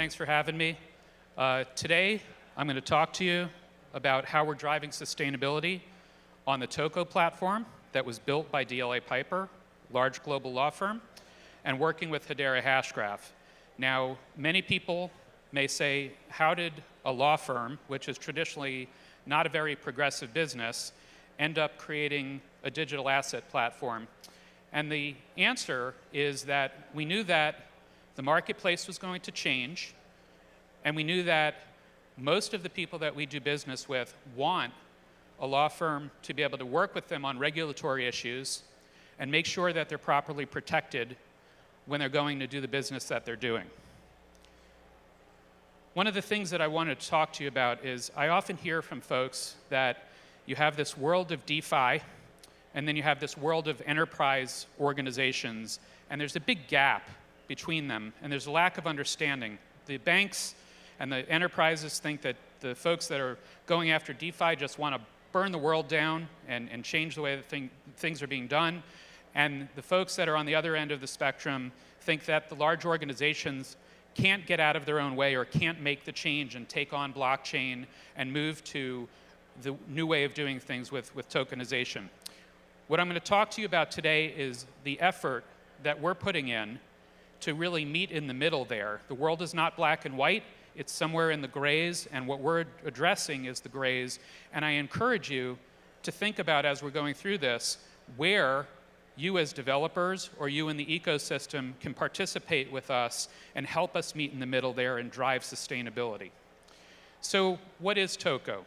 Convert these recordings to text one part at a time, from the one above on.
Thanks for having me. Today, I'm going to talk to you about how we're driving sustainability on the TOCO platform that was built by DLA Piper, large global law firm, and working with Hedera Hashgraph. Now, many people may say, how did a law firm, which is traditionally not a very progressive business, end up creating a digital asset platform? And the answer is that we knew that the marketplace was going to change, and we knew that most of the people that we do business with want a law firm to be able to work with them on regulatory issues and make sure that they're properly protected when they're going to do the business that they're doing. One of the things that I wanted to talk to you about is I often hear from folks that you have this world of DeFi, and then you have this world of enterprise organizations, and there's a big gap between them, and there's a lack of understanding. The banks and the enterprises think that the folks that are going after DeFi just want to burn the world down and change the way that things are being done. And the folks that are on the other end of the spectrum think that the large organizations can't get out of their own way or can't make the change and take on blockchain and move to the new way of doing things with tokenization. What I'm going to talk to you about today is the effort that we're putting in to really meet in the middle there. The world is not black and white. It's somewhere in the grays, and what we're addressing is the grays. And I encourage you to think about, as we're going through this, where you as developers or you in the ecosystem can participate with us and help us meet in the middle there and drive sustainability. So what is TOCO?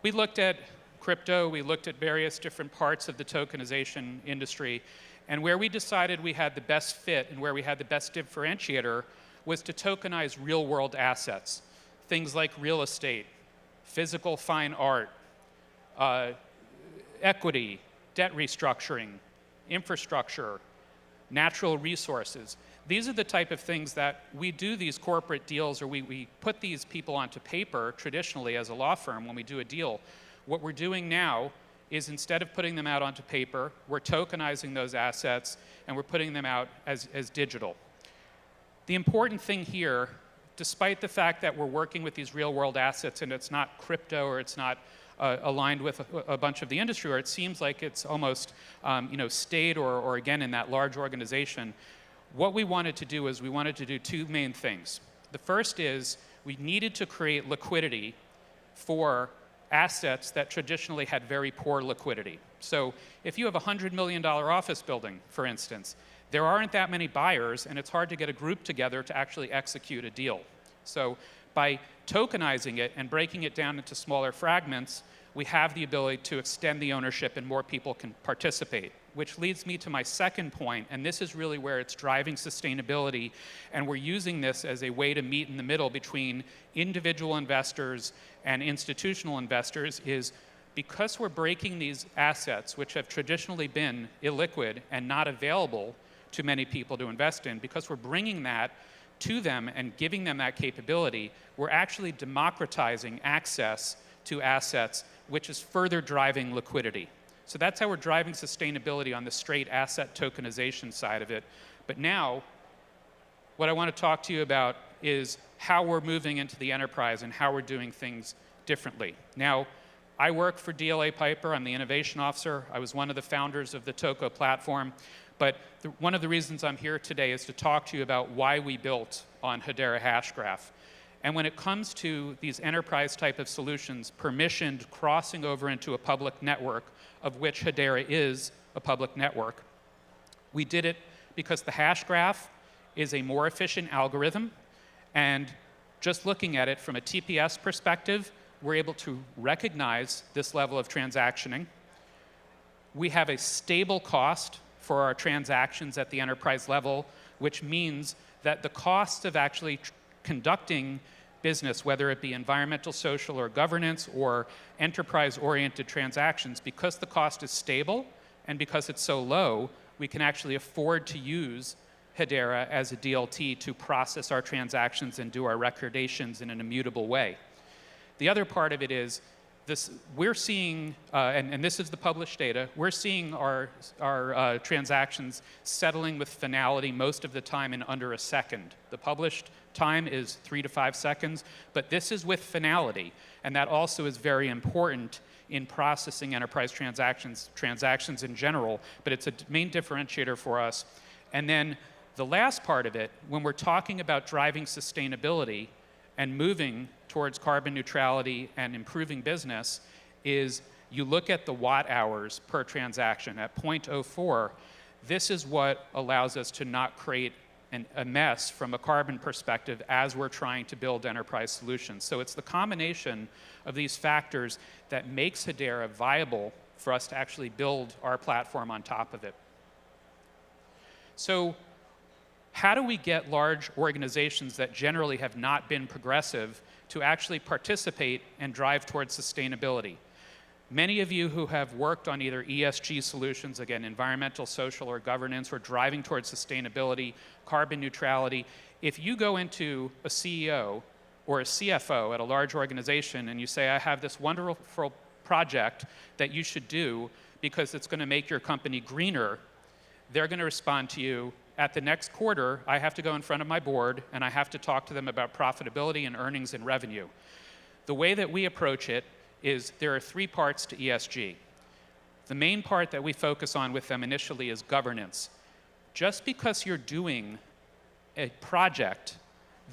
We looked at crypto, we looked at various different parts of the tokenization industry, and where we decided we had the best fit and where we had the best differentiator was to tokenize real-world assets, things like real estate, physical fine art, equity, debt restructuring, infrastructure, natural resources. These are the type of things that we do these corporate deals, or we put these people onto paper traditionally as a law firm when we do a deal. What we're doing now is, instead of putting them out onto paper, we're tokenizing those assets and we're putting them out as digital. The important thing here, despite the fact that we're working with these real-world assets and it's not crypto or it's not aligned with a bunch of the industry, or it seems like it's almost state or again in that large organization, what we wanted to do is we wanted to do two main things. The first is we needed to create liquidity for assets that traditionally had very poor liquidity. So if you have a $100 million office building, for instance, there aren't that many buyers, and it's hard to get a group together to actually execute a deal. So by tokenizing it and breaking it down into smaller fragments, we have the ability to extend the ownership and more people can participate. Which leads me to my second point, and this is really where it's driving sustainability, and we're using this as a way to meet in the middle between individual investors and institutional investors, is because we're breaking these assets, which have traditionally been illiquid and not available to many people to invest in, because we're bringing that to them and giving them that capability, we're actually democratizing access to assets, which is further driving liquidity. So that's how we're driving sustainability on the straight asset tokenization side of it. But now, what I want to talk to you about is how we're moving into the enterprise and how we're doing things differently. Now, I work for DLA Piper. I'm the innovation officer. I was one of the founders of the TOCO platform. But one of the reasons I'm here today is to talk to you about why we built on Hedera Hashgraph. And when it comes to these enterprise type of solutions, permissioned crossing over into a public network, of which Hedera is a public network, we did it because the Hashgraph is a more efficient algorithm, and just looking at it from a TPS perspective, we're able to recognize this level of transactioning. We have a stable cost for our transactions at the enterprise level, which means that the cost of actually conducting business, whether it be environmental, social, or governance, or enterprise-oriented transactions, because the cost is stable and because it's so low, we can actually afford to use Hedera as a DLT to process our transactions and do our recordations in an immutable way. The other part of it is this, we're seeing, and this is the published data, we're seeing our transactions settling with finality most of the time in under a second. The published time is 3 to 5 seconds, but this is with finality, and that also is very important in processing enterprise transactions in general, but it's a main differentiator for us. And then the last part of it, when we're talking about driving sustainability and moving towards carbon neutrality and improving business, is you look at the watt hours per transaction at 0.04. This is what allows us to not create a mess from a carbon perspective as we're trying to build enterprise solutions. So it's the combination of these factors that makes Hedera viable for us to actually build our platform on top of it. So how do we get large organizations that generally have not been progressive to actually participate and drive towards sustainability? Many of you who have worked on either ESG solutions, again, environmental, social, or governance, or driving towards sustainability, carbon neutrality, if you go into a CEO or a CFO at a large organization and you say, I have this wonderful project that you should do because it's going to make your company greener, they're going to respond to you, at the next quarter, I have to go in front of my board and I have to talk to them about profitability and earnings and revenue. The way that we approach it is there are 3 parts to ESG. The main part that we focus on with them initially is governance. Just because you're doing a project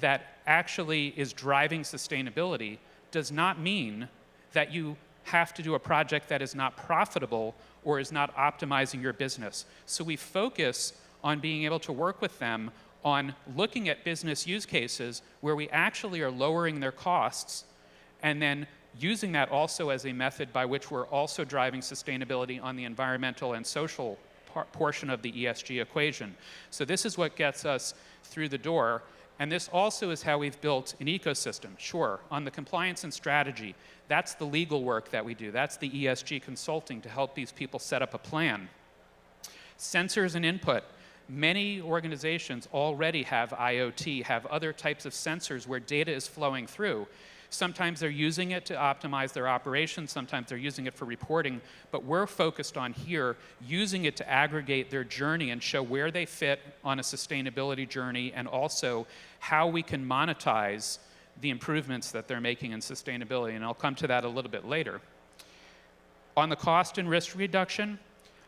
that actually is driving sustainability does not mean that you have to do a project that is not profitable or is not optimizing your business. So we focus on being able to work with them on looking at business use cases where we actually are lowering their costs and then using that also as a method by which we're also driving sustainability on the environmental and social portion of the ESG equation. So this is what gets us through the door, and this also is how we've built an ecosystem. Sure, on the compliance and strategy, that's the legal work that we do. That's the ESG consulting to help these people set up a plan. Sensors and input. Many organizations already have IoT, have other types of sensors where data is flowing through. Sometimes they're using it to optimize their operations, sometimes they're using it for reporting, but we're focused on here using it to aggregate their journey and show where they fit on a sustainability journey and also how we can monetize the improvements that they're making in sustainability, and I'll come to that a little bit later. On the cost and risk reduction,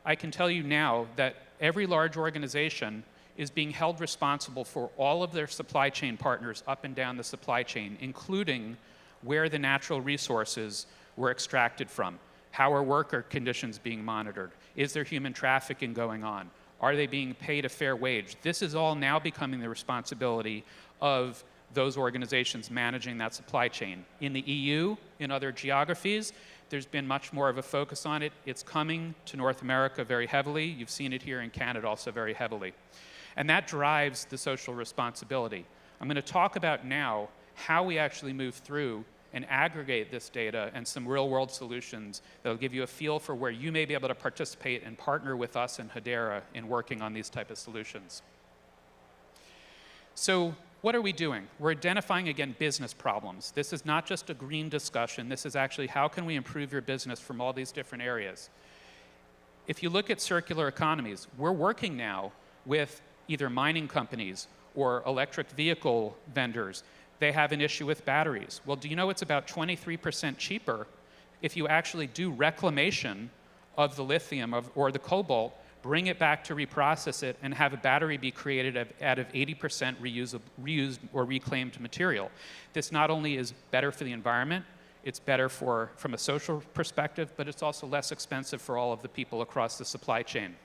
I can tell you now that every large organization is being held responsible for all of their supply chain partners up and down the supply chain, including where the natural resources were extracted from. How are worker conditions being monitored? Is there human trafficking going on? Are they being paid a fair wage? This is all now becoming the responsibility of those organizations managing that supply chain. In the EU, in other geographies, there's been much more of a focus on it. It's coming to North America very heavily. You've seen it here in Canada also very heavily. And that drives the social responsibility. I'm going to talk about now how we actually move through and aggregate this data and some real-world solutions that will give you a feel for where you may be able to participate and partner with us and Hedera in working on these type of solutions. So what are we doing? We're identifying, again, business problems. This is not just a green discussion. This is actually how can we improve your business from all these different areas. If you look at circular economies, we're working now with either mining companies or electric vehicle vendors. They have an issue with batteries. Well, do you know it's about 23% cheaper if you actually do reclamation of the lithium or the cobalt, bring it back to reprocess it, and have a battery be created out of 80% reused or reclaimed material. This not only is better for the environment, it's better from a social perspective, but it's also less expensive for all of the people across the supply chain.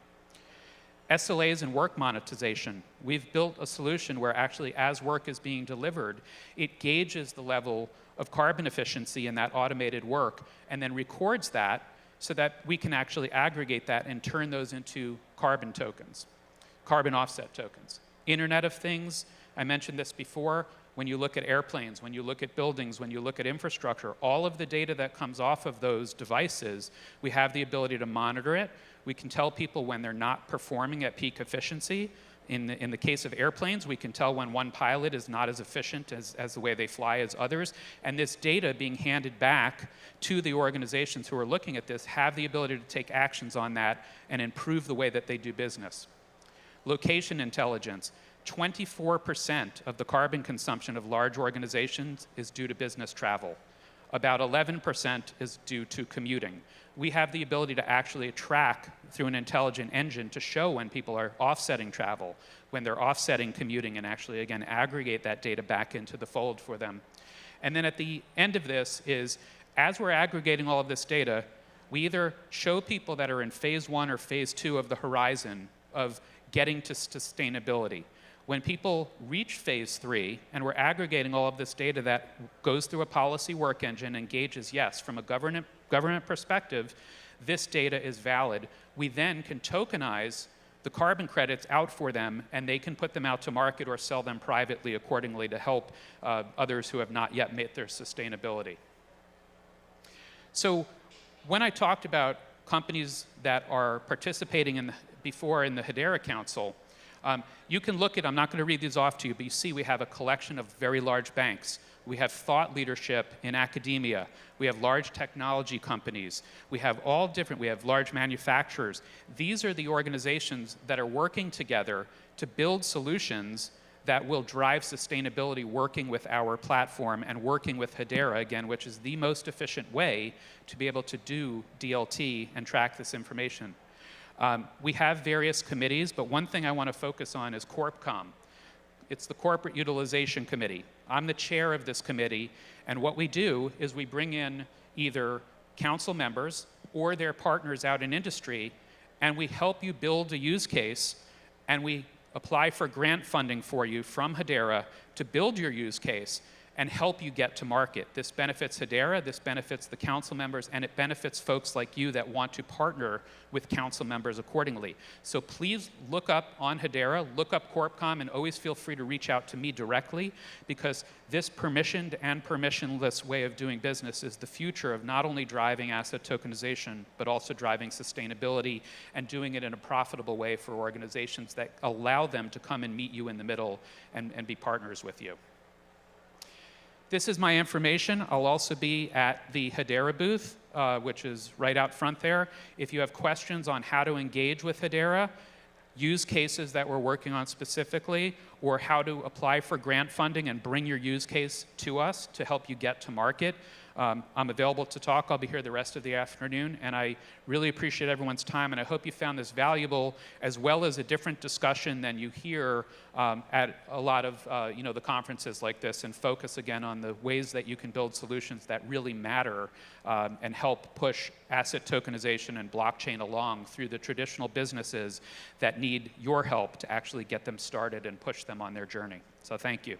SLAs and work monetization. We've built a solution where actually as work is being delivered, it gauges the level of carbon efficiency in that automated work and then records that so that we can actually aggregate that and turn those into carbon tokens, carbon offset tokens. Internet of Things, I mentioned this before, when you look at airplanes, when you look at buildings, when you look at infrastructure, all of the data that comes off of those devices, we have the ability to monitor it. We can tell people when they're not performing at peak efficiency. In the case of airplanes, we can tell when one pilot is not as efficient as the way they fly as others. And this data being handed back to the organizations who are looking at this have the ability to take actions on that and improve the way that they do business. Location intelligence. 24% of the carbon consumption of large organizations is due to business travel. About 11% is due to commuting. We have the ability to actually track through an intelligent engine to show when people are offsetting travel, when they're offsetting commuting, and actually, again, aggregate that data back into the fold for them. And then at the end of this is, as we're aggregating all of this data, we either show people that are in phase 1 or phase 2 of the horizon of getting to sustainability. When people reach phase 3 and we're aggregating all of this data that goes through a policy work engine and gauges, yes, from a government perspective, this data is valid, we then can tokenize the carbon credits out for them, and they can put them out to market or sell them privately accordingly to help others who have not yet met their sustainability. So when I talked about companies that are participating before in the Hedera Council, you can look at, I'm not going to read these off to you, but you see we have a collection of very large banks. We have thought leadership in academia. We have large technology companies. We have we have large manufacturers. These are the organizations that are working together to build solutions that will drive sustainability, working with our platform and working with Hedera, again, which is the most efficient way to be able to do DLT and track this information. We have various committees, but one thing I want to focus on is CorpCom. It's the Corporate Utilization Committee. I'm the chair of this committee, and what we do is we bring in either council members or their partners out in industry, and we help you build a use case, and we apply for grant funding for you from Hedera to build your use case and help you get to market. This benefits Hedera, this benefits the council members, and it benefits folks like you that want to partner with council members accordingly. So please look up on Hedera, look up CorpCom, and always feel free to reach out to me directly, because this permissioned and permissionless way of doing business is the future of not only driving asset tokenization, but also driving sustainability and doing it in a profitable way for organizations that allow them to come and meet you in the middle and be partners with you. This is my information. I'll also be at the Hedera booth, which is right out front there. If you have questions on how to engage with Hedera, use cases that we're working on specifically, or how to apply for grant funding and bring your use case to us to help you get to market, I'm available to talk. I'll be here the rest of the afternoon, and I really appreciate everyone's time, and I hope you found this valuable, as well as a different discussion than you hear at a lot of the conferences like this, and focus again on the ways that you can build solutions that really matter and help push asset tokenization and blockchain along through the traditional businesses that need your help to actually get them started and push them on their journey. So thank you.